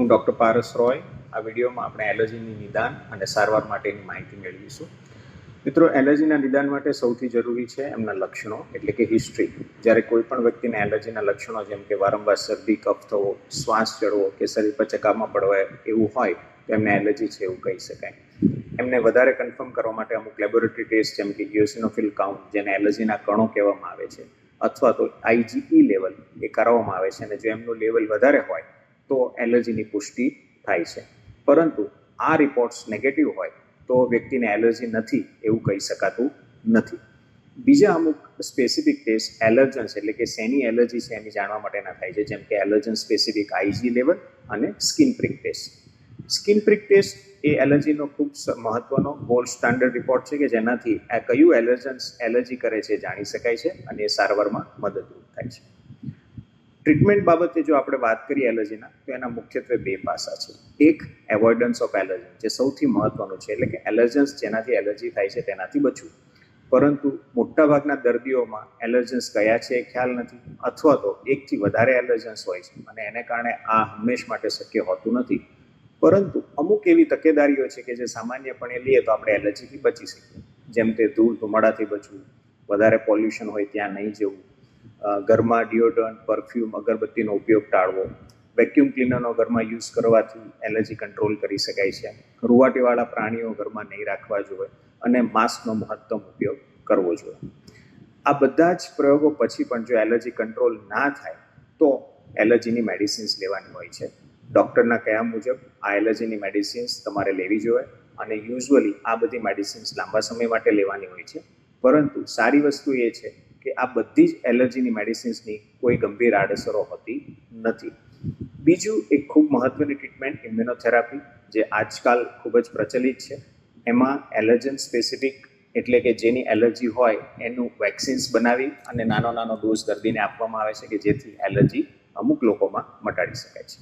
હું ડૉક્ટર પારસ રોય. આ વિડીયોમાં આપણે એલર્જીની નિદાન અને સારવાર માટેની માહિતી મેળવીશું. મિત્રો, એલર્જીના નિદાન માટે સૌથી જરૂરી છે એમના લક્ષણો, એટલે કે હિસ્ટ્રી. જ્યારે કોઈ પણ વ્યક્તિને એલર્જીના લક્ષણો જેમ કે વારંવાર શરદી, કફ થવો, શ્વાસ ચડવો કે શરીર પર ચકામાં પડવા એવું હોય તો એમને એલર્જી છે એવું કહી શકાય. એમને વધારે કન્ફર્મ કરવા માટે અમુક લેબોરેટરી ટેસ્ટ જેમ કે ઇઓસિનોફિલ કાઉન્ટ, જેને એલર્જીના કણો કહેવામાં આવે છે, અથવા તો IgE લેવલ એ કરવામાં આવે છે. અને જો એમનું લેવલ વધારે હોય તો એલર્જીની પુષ્ટિ થાય છે. પરંતુ આ રિપોર્ટ્સ નેગેટિવ હોય તો વ્યક્તિને એલર્જી નથી એવું કહી શકાતું નથી. બીજા અમુક સ્પેસિફિક ટેસ્ટ એલર્જન્સ, એટલે કે શેની એલર્જી છે એની જાણવા માટેના થાય છે, જેમ કે એલર્જન સ્પેસિફિક IG લેવલ અને skin prick test. Skin prick test એ એલર્જીનો ખૂબ મહત્વનો ગોલ્ડ સ્ટાન્ડર્ડ રિપોર્ટ છે કે જેનાથી આ કયું એલર્જન્સ એલર્જી કરે છે જાણી શકાય છે અને એ સારવારમાં મદદરૂપ થાય છે. ટ્રીટમેન્ટ બાબતે જો આપણે વાત કરીએ એલર્જીના, તો એના મુખ્યત્વે બે પાસા છે. એક, એવોઇડન્સ ઓફ એલર્જન, જે સૌથી મહત્વનું છે, એટલે કે એલર્જન્સ જેનાથી એલર્જી થાય છે તેનાથી બચવું. પરંતુ મોટાભાગના દર્દીઓમાં એલર્જન્સ કયા છે એ ખ્યાલ નથી, અથવા તો એકથી વધારે એલર્જન્સ હોય છે અને એને કારણે આ હંમેશ માટે શક્ય હોતું નથી. પરંતુ અમુક એવી તકેદારીઓ છે કે જે સામાન્યપણે લઈએ તો આપણે એલર્જીથી બચી શકીએ. જેમ કે ધૂળ ધુમાડાથી બચવું, વધારે પોલ્યુશન હોય ત્યાં નહીં જવું, ઘરમાં ડિયોડરન્ટ, પરફ્યુમ, અગરબત્તીનો ઉપયોગ ટાળવો, વેક્યુમ ક્લીનરનો ઘરમાં યુઝ કરવાથી એલર્જી કંટ્રોલ કરી શકાય છે, રૂવાટીવાળા પ્રાણીઓ ઘરમાં નહીં રાખવા જોઈએ અને માસ્કનો મહત્તમ ઉપયોગ કરવો જોઈએ. આ બધા જ પ્રયોગો પછી પણ જો એલર્જી કંટ્રોલ ના થાય તો એલર્જીની મેડિસિન્સ લેવાની હોય છે. ડૉક્ટરના કહ્યા મુજબ આ એલર્જીની મેડિસિન્સ તમારે લેવી જોઈએ અને યુઝ્યુઅલી આ બધી મેડિસિન્સ લાંબા સમય માટે લેવાની હોય છે. પરંતુ સારી વસ્તુ એ છે કે આ બધી જ એલર્જીની મેડિસિન્સની કોઈ ગંભીર આડઅસરો હોતી નથી. બીજું એક ખૂબ મહત્વની ટ્રીટમેન્ટ ઇમ્યુનોથેરાપી, જે આજકાલ ખૂબ જ પ્રચલિત છે. એમાં એલર્જન સ્પેસિફિક, એટલે કે જેની એલર્જી હોય એનું વેક્સિન્સ બનાવી અને નાનો ડોઝ દર્દીને આપવામાં આવે છે કે જેથી એલર્જી અમુક લોકોમાં મટાડી શકાય છે.